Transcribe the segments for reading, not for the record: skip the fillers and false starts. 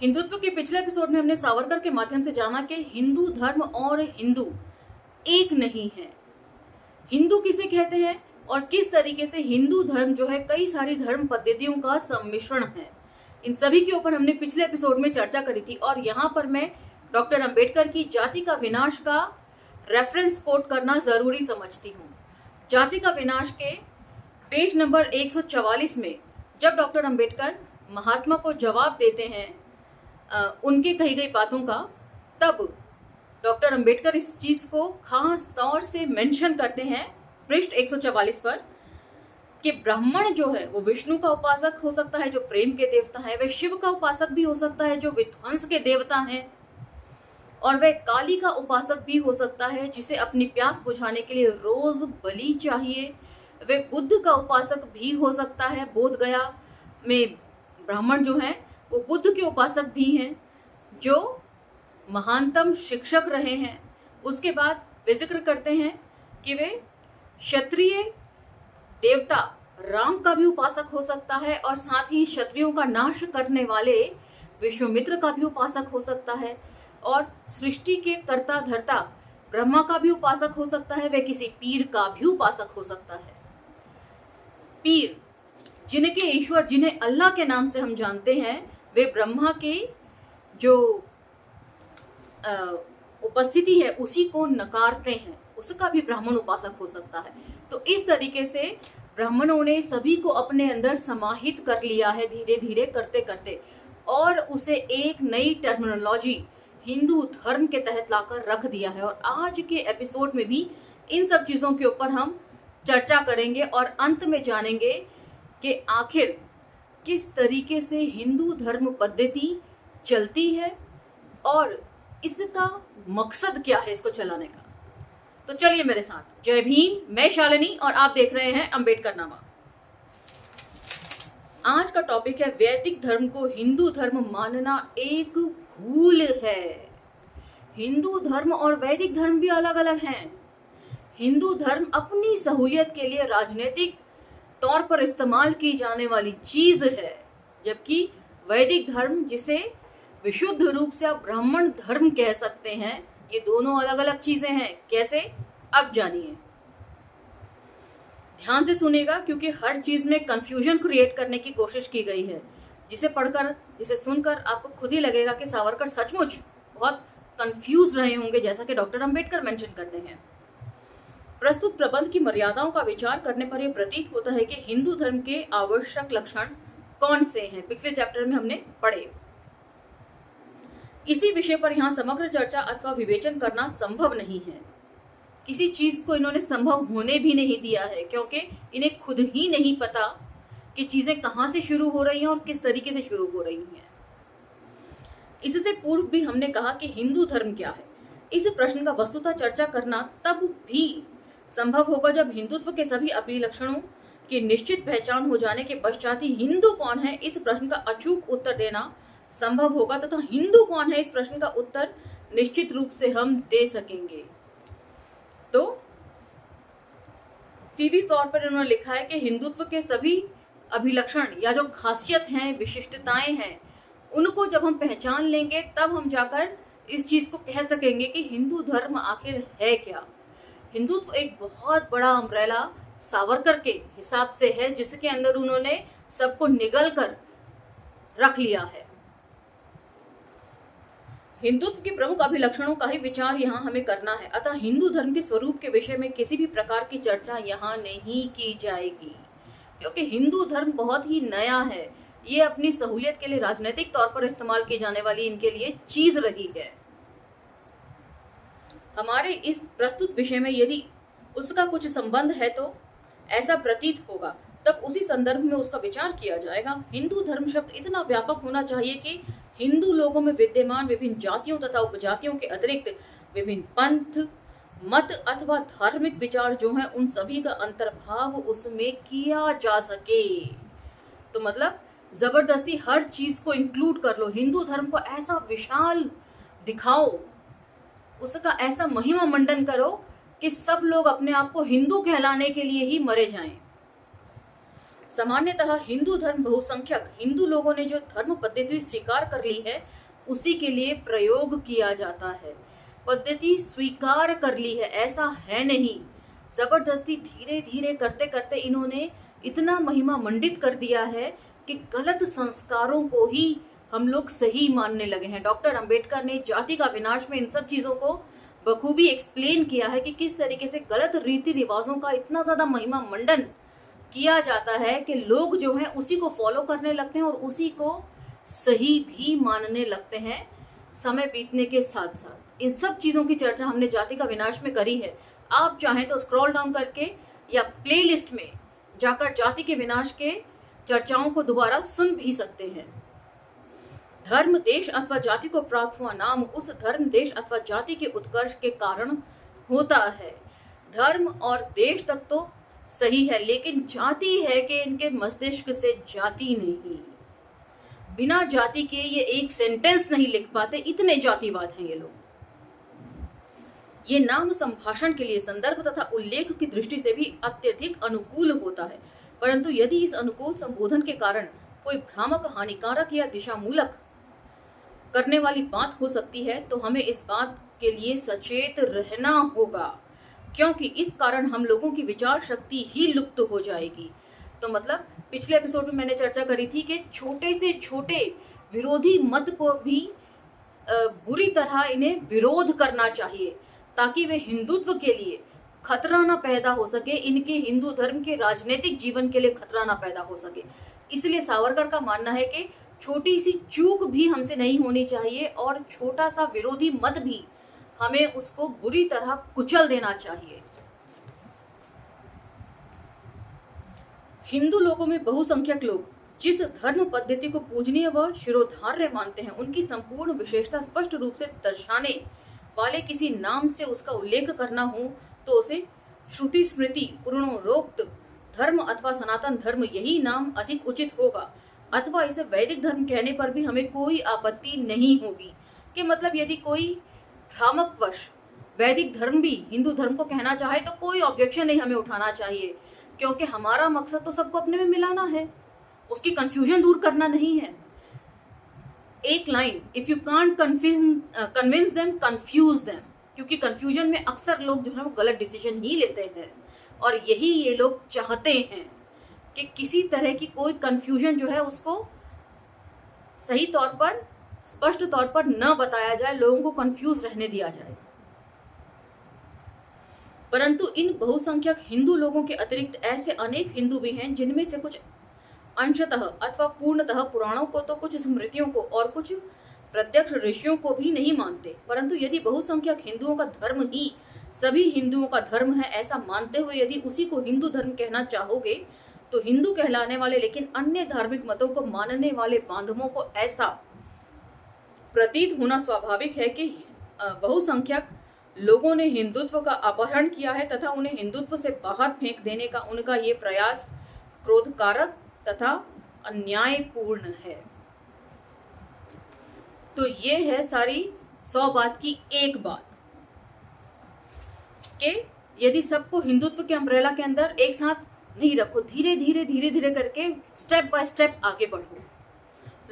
हिंदुत्व के पिछले एपिसोड में हमने सावरकर के माध्यम से जाना कि हिंदू धर्म और हिंदू एक नहीं है। हिंदू किसे कहते हैं और किस तरीके से हिंदू धर्म जो है कई सारी धर्म पद्धतियों का सम्मिश्रण है, इन सभी के ऊपर हमने पिछले एपिसोड में चर्चा करी थी। और यहाँ पर मैं डॉक्टर अंबेडकर की जाति का विनाश का रेफरेंस कोट करना जरूरी समझती हूँ। जाति का विनाश के पेज नंबर 144 में जब डॉक्टर अंबेडकर महात्मा को जवाब देते हैं उनके कही गई बातों का, तब डॉक्टर अंबेडकर इस चीज को खास तौर से मेंशन करते हैं पृष्ठ 144 पर कि ब्राह्मण जो है वो विष्णु का उपासक हो सकता है जो प्रेम के देवता है, वह शिव का उपासक भी हो सकता है जो विध्वंस के देवता है, और वह काली का उपासक भी हो सकता है जिसे अपनी प्यास बुझाने के लिए रोज बलि चाहिए। वह बुद्ध का उपासक भी हो सकता है, बोध गया में ब्राह्मण जो हैं वो बुद्ध के उपासक भी हैं जो महानतम शिक्षक रहे हैं। उसके बाद वे जिक्र करते हैं कि वे क्षत्रिय देवता राम का भी उपासक हो सकता है और साथ ही क्षत्रियों का नाश करने वाले विश्वामित्र का भी उपासक हो सकता है, और सृष्टि के कर्ता धर्ता ब्रह्मा का भी उपासक हो सकता है, वह किसी पीर का भी उपासक हो सकता है। पीर जिनके ईश्वर, जिन्हें अल्लाह के नाम से हम जानते हैं, वे ब्रह्मा के जो उपस्थिति है उसी को नकारते हैं, उसका भी ब्राह्मण उपासक हो सकता है। तो इस तरीके से ब्राह्मणों ने सभी को अपने अंदर समाहित कर लिया है धीरे धीरे करते करते, और उसे एक नई टर्मिनोलॉजी हिंदू धर्म के तहत लाकर रख दिया है। और आज के एपिसोड में भी इन सब चीज़ों के ऊपर हम चर्चा करेंगे और अंत में जानेंगे कि आखिर किस तरीके से हिंदू धर्म पद्धति चलती है और इसका मकसद क्या है इसको चलाने का। तो चलिए मेरे साथ। जय भीम, मैं शालिनी और आप देख रहे हैं अंबेडकर नामा। आज का टॉपिक है वैदिक धर्म को हिंदू धर्म मानना एक भूल है। हिंदू धर्म और वैदिक धर्म भी अलग अलग हैं। हिंदू धर्म अपनी सहूलियत के लिए राजनीतिक तौर पर इस्तेमाल की जाने वाली चीज है, जबकि वैदिक धर्म जिसे विशुद्ध रूप से आप ब्राह्मण धर्म कह सकते हैं, ये दोनों अलग अलग चीजें हैं। कैसे, अब जानिए। ध्यान से सुनेगा क्योंकि हर चीज में कंफ्यूजन क्रिएट करने की कोशिश की गई है, जिसे पढ़कर, जिसे सुनकर आपको खुद ही लगेगा कि सावरकर सचमुच बहुत कंफ्यूज रहे होंगे, जैसा कि डॉक्टर अंबेडकर मेंशन करते हैं। प्रस्तुत प्रबंध की मर्यादाओं का विचार करने पर यह प्रतीत होता है कि हिंदू धर्म के आवश्यक लक्षण कौन से हैं, पिछले चैप्टर में हमने पढ़े। इसी विषय पर यहाँ समग्र चर्चा अथवा विवेचन करना संभव नहीं है। किसी चीज को इन्होंने संभव होने भी नहीं दिया है, क्योंकि इन्हें खुद ही नहीं पता कि चीजें कहाँ से शुरू हो रही हैं और किस तरीके से शुरू हो रही हैं। इससे पूर्व भी हमने कहा कि हिंदू धर्म क्या है। इस प्रश्न का वस्तुतः चर्चा करना तब भी संभव होगा जब हिंदुत्व के सभी अभिलक्षणों की निश्चित पहचान हो जाने के पश्चात ही हिंदू कौन है इस प्रश्न का अचूक उत्तर देना संभव होगा, तथा हिंदू कौन है इस प्रश्न का उत्तर निश्चित रूप से हम दे सकेंगे। तो सीधी तौर पर इन्होंने लिखा है कि हिंदुत्व के सभी अभिलक्षण या जो खासियत हैं, विशिष्टताएं हैं, उनको जब हम पहचान लेंगे तब हम जाकर इस चीज को कह सकेंगे कि हिंदू धर्म आखिर है क्या। हिंदुत्व एक बहुत बड़ा अम्ब्रेला सावरकर के हिसाब से है, जिसके अंदर उन्होंने सबको निगल कर रख लिया है। हिंदुत्व के प्रमुख अभिलक्षणों का ही विचार यहाँ हमें करना है, अतः हिंदू धर्म के स्वरूप के विषय में किसी भी प्रकार की चर्चा यहाँ नहीं की जाएगी, क्योंकि हिंदू धर्म बहुत ही नया है। ये अपनी सहूलियत के लिए राजनीतिक तौर पर इस्तेमाल की जाने वाली इनके लिए चीज रही है। हमारे इस प्रस्तुत विषय में यदि उसका कुछ संबंध है तो ऐसा प्रतीत होगा, तब उसी संदर्भ में उसका विचार किया जाएगा। हिंदू धर्म शब्द इतना व्यापक होना चाहिए कि हिंदू लोगों में विद्यमान विभिन्न जातियों तथा उपजातियों के अतिरिक्त विभिन्न पंथ, मत अथवा धार्मिक विचार जो हैं, उन सभी का अंतर्भाव उसमें किया जा सके। तो मतलब जबरदस्ती हर चीज को इंक्लूड कर लो, हिंदू धर्म को ऐसा विशाल दिखाओ, उसका ऐसा महिमा मंडन करो कि सब लोग अपने आप को हिंदू कहलाने के लिए ही मरे जाएं। सामान्यतः हिंदू धर्म बहुसंख्यक हिंदू लोगों ने जो धर्म पद्धति स्वीकार कर ली है उसी के लिए प्रयोग किया जाता है। पद्धति स्वीकार कर ली है ऐसा है नहीं, जबरदस्ती धीरे धीरे करते करते इन्होंने इतना महिमा मंडित कर दिया है कि गलत संस्कारों को ही हम लोग सही मानने लगे हैं। डॉक्टर अंबेडकर ने जाति का विनाश में इन सब चीजों को बखूबी एक्सप्लेन किया है कि किस तरीके से गलत रीति रिवाजों का इतना ज्यादा महिमा मंडन किया जाता है कि लोग जो हैं उसी को फॉलो करने लगते हैं और उसी को सही भी मानने लगते हैं समय बीतने के साथ साथ। इन सब चीजों की चर्चा हमने जाति का विनाश में करी है। आप चाहें तो स्क्रॉल डाउन करके या प्लेलिस्ट में जाकर जाति के विनाश के चर्चाओं को दोबारा सुन भी सकते हैं। धर्म, देश अथवा जाति को प्राप्त हुआ नाम उस धर्म, देश अथवा जाति के उत्कर्ष के कारण होता है। धर्म और देश तक तो सही है, लेकिन जाति है कि इनके मस्तिष्क से जाति नहीं। बिना जाति के ये एक सेंटेंस नहीं लिख पाते, इतने जातिवाद हैं ये लोग। ये नाम संभाषण के लिए संदर्भ तथा उल्लेख की दृष्टि से भी अत्यधिक अनुकूल होता है, परंतु यदि इस अनुकूल संबोधन के कारण कोई भ्रामक, हानिकारक या दिशामूलक करने वाली बात हो सकती है तो हमें इस बात के लिए सचेत रहना होगा, क्योंकि इस कारण हम लोगों की विचार शक्ति ही लुप्त हो जाएगी। तो मतलब पिछले एपिसोड में मैंने चर्चा करी थी कि छोटे से छोटे विरोधी मत को भी बुरी तरह इन्हें विरोध करना चाहिए ताकि वे हिंदुत्व के लिए खतरा ना पैदा हो सके, इनके हिंदू धर्म के राजनीतिक जीवन के लिए खतरा ना पैदा हो सके। इसलिए सावरकर का मानना है कि छोटी सी चूक भी हमसे नहीं होनी चाहिए और छोटा सा विरोधी मत भी हमें उसको बुरी तरह कुचल देना चाहिए। हिंदू लोगों में बहुसंख्यक लोग जिस धर्म पद्धति को पूजनीय व शिरोधार्य मानते हैं, उनकी संपूर्ण विशेषता स्पष्ट रूप से दर्शाने वाले किसी नाम से उसका उल्लेख करना हो तो उसे श्रुति स्मृति पूर्णोक्त धर्म अथवा सनातन धर्म यही नाम अधिक उचित होगा, अथवा इसे वैदिक धर्म कहने पर भी हमें कोई आपत्ति नहीं होगी। कि मतलब यदि कोई भ्रामकवश वैदिक धर्म भी हिंदू धर्म को कहना चाहे तो कोई ऑब्जेक्शन नहीं हमें उठाना चाहिए, क्योंकि हमारा मकसद तो सबको अपने में मिलाना है, उसकी कंफ्यूजन दूर करना नहीं है। एक line, if you can't convince them confuse them, क्योंकि कंफ्यूजन में अक्सर लोग जो है वो गलत डिसीजन ही लेते हैं और यही ये लोग चाहते हैं कि किसी तरह की कोई कंफ्यूजन जो है उसको सही तौर पर, स्पष्ट तौर पर न बताया जाए, लोगों को कंफ्यूज रहने दिया जाए। परंतु इन बहुसंख्यक हिंदू लोगों के अतिरिक्त ऐसे अनेक हिंदू भी हैं जिनमें से कुछ अंशतः अथवा पूर्णतः पुराणों को तो कुछ स्मृतियों को और कुछ प्रत्यक्ष ऋषियों को भी नहीं मानते। परंतु यदि बहुसंख्यक हिंदुओं का धर्म ही सभी हिंदुओं का धर्म है ऐसा मानते हुए यदि उसी को हिंदू धर्म कहना चाहोगे तो हिंदू कहलाने वाले लेकिन अन्य धार्मिक मतों को मानने वाले बांधवों को ऐसा प्रतीत होना स्वाभाविक है कि बहुसंख्यक लोगों ने हिंदुत्व का अपहरण किया है तथा उन्हें हिंदुत्व से बाहर फेंक देने का उनका ये प्रयास क्रोधकारक तथा अन्यायपूर्ण है। तो ये है सारी 100 बात की एक बात कि यदि सबको हिंदुत्व के अम्ब्रेला के अंदर एक साथ नहीं रखो, धीरे धीरे करके स्टेप बाय स्टेप आगे बढ़ो।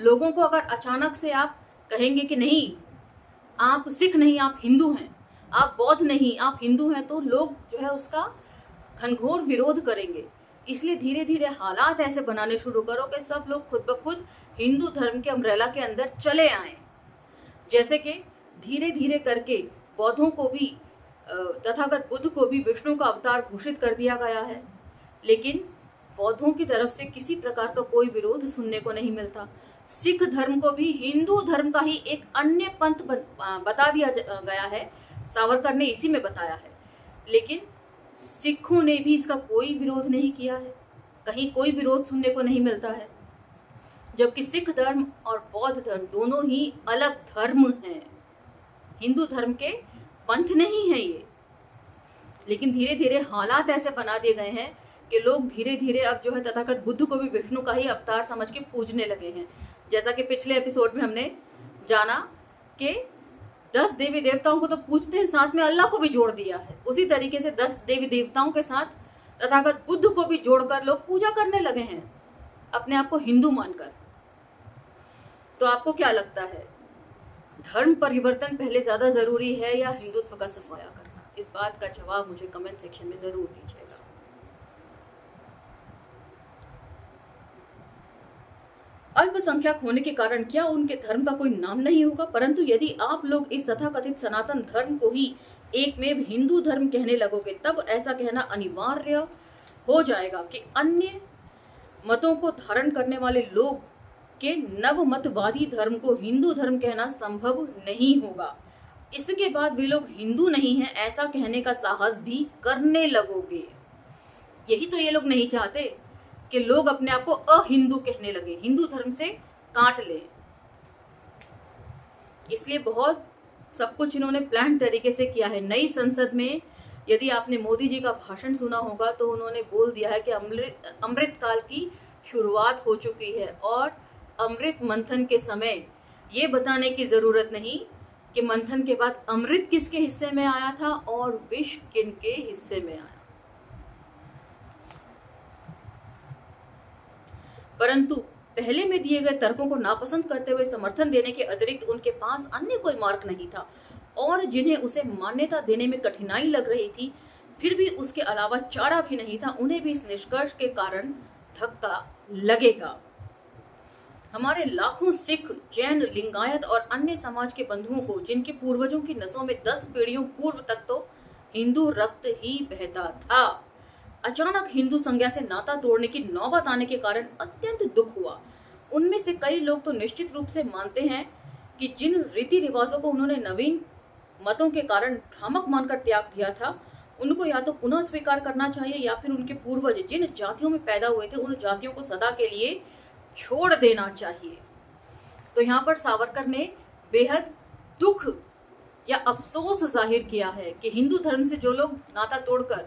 लोगों को अगर अचानक से आप कहेंगे कि नहीं आप सिख नहीं आप हिंदू हैं, आप बौद्ध नहीं आप हिंदू हैं, तो लोग जो है उसका घनघोर विरोध करेंगे। इसलिए धीरे धीरे हालात ऐसे बनाने शुरू करो कि सब लोग खुद ब खुद हिंदू धर्म के अम्ब्रेला के अंदर चले आएं। जैसे कि धीरे धीरे करके बौद्धों को भी तथागत बुद्ध को भी विष्णु का अवतार घोषित कर दिया गया है, लेकिन बौद्धों की तरफ से किसी प्रकार का कोई विरोध सुनने को नहीं मिलता। सिख धर्म को भी हिंदू धर्म का ही एक अन्य पंथ बता दिया गया है, सावरकर ने इसी में बताया है, लेकिन सिखों ने भी इसका कोई विरोध नहीं किया है, कहीं कोई विरोध सुनने को नहीं मिलता है। जबकि सिख धर्म और बौद्ध धर्म दोनों ही अलग धर्म हैं, हिंदू धर्म के पंथ नहीं है ये। लेकिन धीरे धीरे हालात ऐसे बना दिए गए हैं कि लोग धीरे धीरे अब जो है तथागत बुद्ध को भी विष्णु का ही अवतार समझ के पूजने लगे हैं। जैसा कि पिछले एपिसोड में हमने जाना कि 10 देवी देवताओं को तो पूजते हैं, साथ में अल्लाह को भी जोड़ दिया है। उसी तरीके से 10 देवी देवताओं के साथ तथागत बुद्ध को भी जोड़कर लोग पूजा करने लगे हैं। अपने आप को हिंदू मानकर। तो आपको क्या लगता है, धर्म परिवर्तन पहले ज्यादा जरूरी है या हिंदुत्व का सफाया करना? इस बात का जवाब मुझे कमेंट सेक्शन में जरूर दीजिएगा। अल्पसंख्यक होने के कारण क्या उनके धर्म का कोई नाम नहीं होगा? परंतु यदि आप लोग इस तथाकथित सनातन धर्म को ही एकमेव हिंदू धर्म कहने लगोगे, तब ऐसा कहना अनिवार्य हो जाएगा कि अन्य मतों को धारण करने वाले लोग के नवमतवादी धर्म को हिंदू धर्म कहना संभव नहीं होगा। इसके बाद वे लोग हिंदू नहीं हैं ऐसा कहने का साहस भी करने लगोगे। यही तो ये लोग नहीं चाहते कि लोग अपने आप को अहिंदू कहने लगे, हिंदू धर्म से काट लें। इसलिए बहुत सब कुछ इन्होंने प्लान तरीके से किया है। नई संसद में यदि आपने मोदी जी का भाषण सुना होगा तो उन्होंने बोल दिया है कि अमृत काल की शुरुआत हो चुकी है और अमृत मंथन के समय ये बताने की जरूरत नहीं कि मंथन के बाद अमृत किसके हिस्से में आया था और विष किन के हिस्से में आया। परंतु पहले में दिए गए तर्कों को नापसंद करते हुए समर्थन देने के अतिरिक्त उनके पास अन्य कोई मार्ग नहीं था, और जिन्हें उसे मान्यता देने में कठिनाई लग रही थी, फिर भी उसके अलावा चारा भी नहीं था, उन्हें भी इस निष्कर्ष के कारण धक्का लगेगा। हमारे लाखों सिख, जैन, लिंगायत और अन्य समाज के बंधुओं को, जिनके पूर्वजों की नसों में 10 पीढ़ियों पूर्व तक तो हिंदू रक्त ही बहता था, अचानक हिंदू संज्ञा से नाता तोड़ने की नौबत आने के कारण अत्यंत दुख हुआ। उनमें से कई लोग तो निश्चित रूप से मानते हैं कि जिन रीति रिवाजों को उन्होंने नवीन मतों के कारण भ्रामक मानकर त्याग दिया था, उनको या तो पुनः स्वीकार करना चाहिए या फिर उनके पूर्वज जिन जातियों में पैदा हुए थे उन जातियों को सदा के लिए छोड़ देना चाहिए। तो यहाँ पर सावरकर ने बेहद दुख या अफसोस जाहिर किया है कि हिंदू धर्म से जो लोग नाता तोड़कर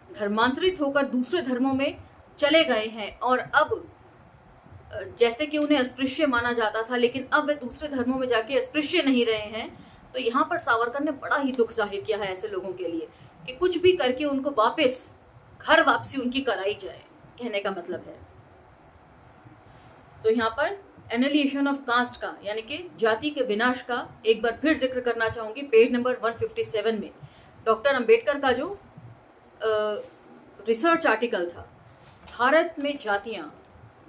धर्मांतरित होकर दूसरे धर्मों में चले गए हैं और अब जैसे कि उन्हें अस्पृश्य माना जाता था, लेकिन अब वे दूसरे धर्मों में जाके अस्पृश्य नहीं रहे हैं। तो यहाँ पर सावरकर ने बड़ा ही दुख जाहिर किया है ऐसे लोगों के लिए कि कुछ भी करके उनको वापस घर वापसी उनकी कराई जाए, कहने का मतलब है। तो यहाँ पर एनालिएशन ऑफ कास्ट का यानी कि जाति के विनाश का एक बार फिर जिक्र करना चाहूंगी। पेज नंबर 157 में डॉक्टर अंबेडकर का जो रिसर्च आर्टिकल था, भारत में जातियां,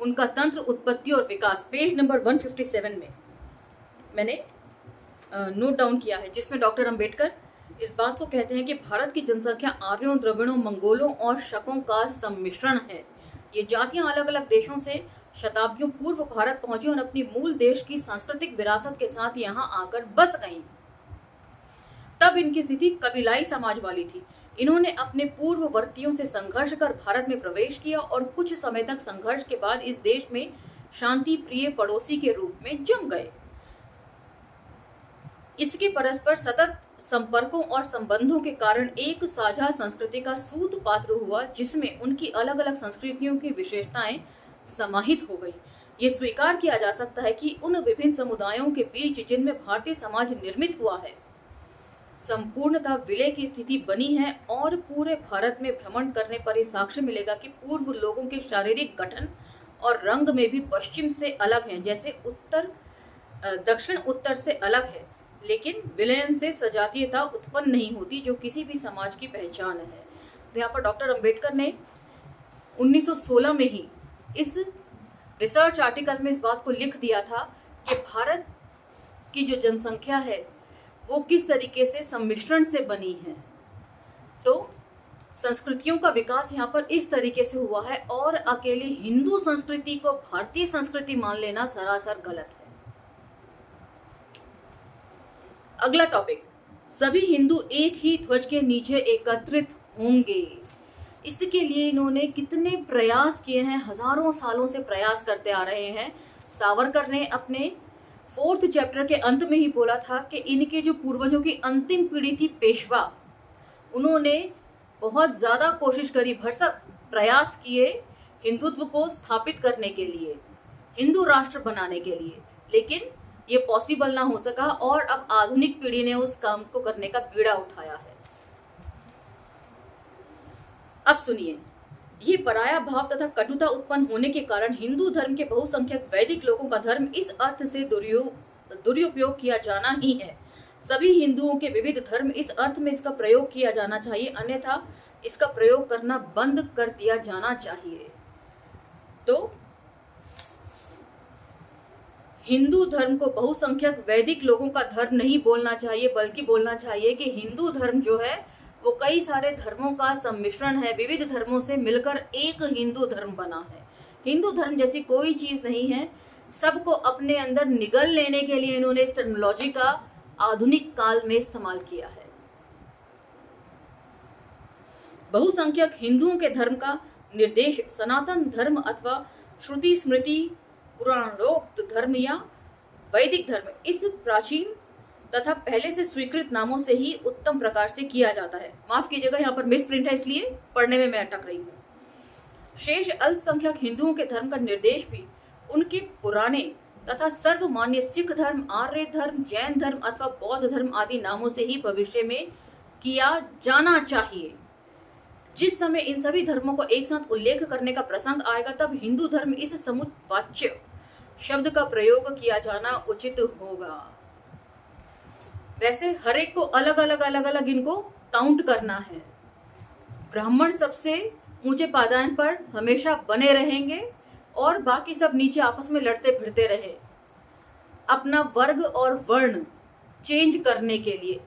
उनका तंत्र, उत्पत्ति और विकास, पेज नंबर 157 में मैंने नोट डाउन किया है, जिसमें डॉक्टर अंबेडकर इस बात को कहते हैं कि भारत की जनसंख्या आर्यों, द्रविड़ों, मंगोलों और शकों का सम्मिश्रण है। ये जातियां अलग अलग देशों से शताब्दियों पूर्व भारत पहुंची और अपनी मूल देश की सांस्कृतिक विरासत के साथ यहां आकर बस गईं। तब इनकी स्थिति कबीलाई समाज वाली थी। इन्होंने अपने पूर्ववर्तियों से संघर्ष कर भारत में प्रवेश किया और कुछ समय तक संघर्ष के बाद इस देश में शांति प्रिय पड़ोसी के रूप में जम गए। इसके परस्पर सतत संपर्कों और संबंधों के कारण एक साझा संस्कृति का सूत पात्र हुआ, जिसमें उनकी अलग अलग संस्कृतियों की विशेषताएं समाहित हो गई। ये स्वीकार किया जा सकता है कि उन विभिन्न समुदायों के बीच जिनमें भारतीय समाज निर्मित हुआ है, संपूर्णतः विलय की स्थिति बनी है। और पूरे भारत में भ्रमण करने पर यह साक्ष्य मिलेगा कि पूर्व लोगों के शारीरिक गठन और रंग में भी पश्चिम से अलग हैं, जैसे दक्षिण उत्तर से अलग है, लेकिन विलयन से सजातीयता उत्पन्न नहीं होती जो किसी भी समाज की पहचान है। तो यहाँ पर डॉक्टर अंबेडकर ने 1916 में ही इस रिसर्च आर्टिकल में इस बात को लिख दिया था कि भारत की जो जनसंख्या है वो किस तरीके से सम्मिश्रण से बनी है। तो संस्कृतियों का विकास यहाँ पर इस तरीके से हुआ है और अकेले हिंदू संस्कृति को भारतीय संस्कृति मान लेना सरासर गलत है। अगला टॉपिक, सभी हिंदू एक ही ध्वज के नीचे एकत्रित होंगे। इसके लिए इन्होंने कितने प्रयास किए हैं, हजारों सालों से प्रयास करते आ रहे हैं। सावरकर ने अपने 4th चैप्टर के अंत में ही बोला था कि इनके जो पूर्वजों की अंतिम पीढ़ी थी पेशवा, उन्होंने बहुत ज्यादा कोशिश करी, भरसक प्रयास किए हिंदुत्व को स्थापित करने के लिए, हिंदू राष्ट्र बनाने के लिए, लेकिन ये पॉसिबल ना हो सका और अब आधुनिक पीढ़ी ने उस काम को करने का बीड़ा उठाया है। अब सुनिए, ये पराया भाव तथा कटुता उत्पन्न होने के कारण हिंदू धर्म के बहुसंख्यक वैदिक लोगों का धर्म इस अर्थ से दुरुपयोग किया जाना ही है। सभी हिंदुओं के विविध धर्म इस अर्थ में इसका प्रयोग किया जाना चाहिए, अन्यथा इसका प्रयोग करना बंद कर दिया जाना चाहिए। तो हिंदू धर्म को बहुसंख्यक वैदिक लोगों का धर्म नहीं बोलना चाहिए, बल्कि बोलना चाहिए कि हिंदू धर्म जो है वो कई सारे धर्मों का सम्मिश्रण है, विविध धर्मों से मिलकर एक हिंदू धर्म बना है। हिंदू धर्म जैसी कोई चीज नहीं है, सबको अपने अंदर निगल लेने के लिए इन्होंने इस टर्मिनोलॉजी का आधुनिक काल में इस्तेमाल किया है। बहुसंख्यक हिंदुओं के धर्म का निर्देश सनातन धर्म अथवा श्रुति स्मृति पुराणोक्त धर्म या वैदिक धर्म इस प्राचीन तथा पहले से स्वीकृत नामों से ही उत्तम प्रकार से किया जाता है। माफ कीजिएगा, यहाँ पर मिस प्रिंट है इसलिए पढ़ने में मैं अटक रही हूँ। शेष अल्पसंख्यक हिंदुओं के धर्म का निर्देश भी उनके पुराने तथा सर्वमान्य सिख धर्म, आर्य धर्म, जैन धर्म अथवा बौद्ध धर्म आदि नामों से ही भविष्य में किया जाना चाहिए। जिस समय इन सभी धर्मों को एक साथ उल्लेख करने का प्रसंग आएगा, तब हिंदू धर्म इस समुच्चय शब्द का प्रयोग किया जाना उचित होगा। वैसे हर एक को अलग अलग इनको काउंट करना है। ब्राह्मण सबसे ऊंचे पायदान पर हमेशा बने रहेंगे और बाकी सब नीचे आपस में लड़ते फिरते रहे अपना वर्ग और वर्ण चेंज करने के लिए।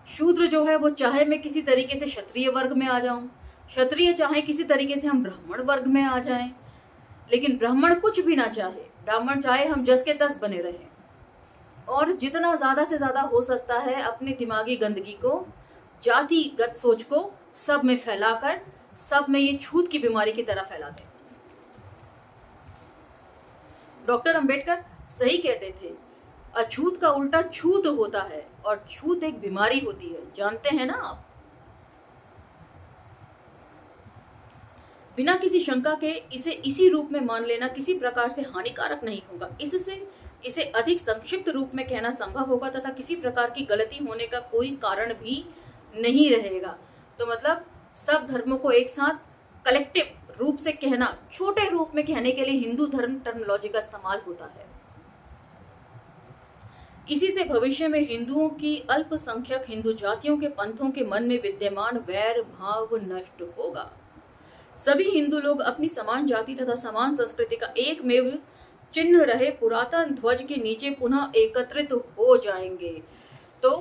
शूद्र जो है वो चाहे मैं किसी तरीके से क्षत्रिय वर्ग में आ जाऊं, क्षत्रिय चाहे किसी तरीके से हम ब्राह्मण वर्ग में आ जाएं, लेकिन ब्राह्मण कुछ भी ना चाहे, ब्राह्मण चाहे हम जस के तस बने रहें और जितना ज्यादा से ज्यादा हो सकता है अपनी दिमागी गंदगी को, जातिगत सोच को सब में फैलाकर सब में ये छूत की बीमारी की तरह फैला दें। डॉक्टर अंबेडकर सही कहते थे, अछूत का उल्टा छूत होता है और छूत एक बीमारी होती है, जानते हैं ना आप। बिना किसी शंका के इसे इसी रूप में मान लेना किसी प्रकार से हानिकारक नहीं होगा। इससे इसे अधिक संक्षिप्त रूप में कहना संभव होगा तथा किसी प्रकार की गलती होने का कोई कारण भी नहीं रहेगा। तो मतलब सब धर्मों को एक साथ कलेक्टिव रूप से कहना, छोटे रूप में कहने के लिए हिंदू धर्म टर्मिनोलॉजी का इस्तेमाल होता है। इसी से भविष्य में हिंदुओं की अल्पसंख्यक हिंदू जातियों के पंथों के मन में विद्यमान वैर भाव नष्ट होगा। सभी हिंदू लोग अपनी समान जाति तथा समान संस्कृति का एकमेव चिन्ह रहे पुरातन ध्वज के नीचे पुनः एकत्रित हो जाएंगे। तो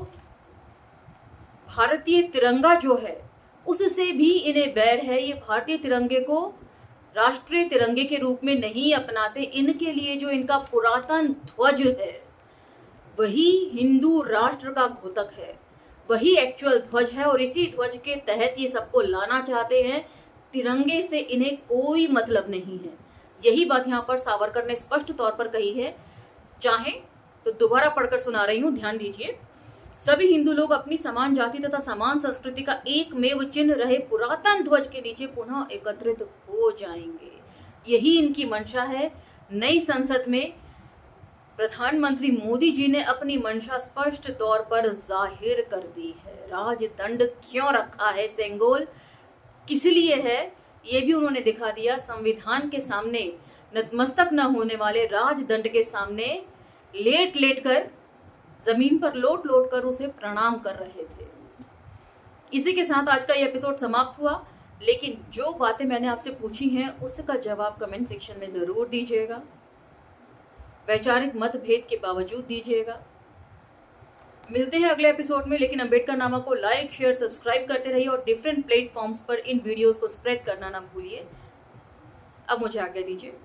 भारतीय तिरंगा जो है उससे भी इन्हें बैर है। ये भारतीय तिरंगे को राष्ट्रीय तिरंगे के रूप में नहीं अपनाते। इनके लिए जो इनका पुरातन ध्वज है वही हिंदू राष्ट्र का घोतक है, वही एक्चुअल ध्वज है और इसी ध्वज के तहत ये सबको लाना चाहते हैं। तिरंगे से इन्हें कोई मतलब नहीं है। यही बात यहाँ पर सावरकर ने स्पष्ट तौर पर कही है। चाहे तो दोबारा पढ़कर सुना रही हूँ, ध्यान दीजिए। सभी हिंदू लोग अपनी समान जाति तथा समान संस्कृति का एकमेव चिन्ह रहे पुरातन ध्वज के नीचे पुनः एकत्रित हो जाएंगे। यही इनकी मंशा है। नई संसद में प्रधानमंत्री मोदी जी ने अपनी मंशा स्पष्ट तौर पर जाहिर कर दी है। राजदंड क्यों रखा है सेंगोल, किस लिए है, ये भी उन्होंने दिखा दिया। संविधान के सामने नतमस्तक न होने वाले राजदंड के सामने लेट लेट कर, जमीन पर लोट लोट कर उसे प्रणाम कर रहे थे। इसी के साथ आज का ये एपिसोड समाप्त हुआ, लेकिन जो बातें मैंने आपसे पूछी हैं उसका जवाब कमेंट सेक्शन में जरूर दीजिएगा। वैचारिक मतभेद के बावजूद दीजिएगा। मिलते हैं अगले एपिसोड में, लेकिन अंबेडकर नामा को लाइक, शेयर, सब्सक्राइब करते रहिए और डिफरेंट प्लेटफॉर्म्स पर इन वीडियोस को स्प्रेड करना ना भूलिए। अब मुझे आज्ञा दीजिए।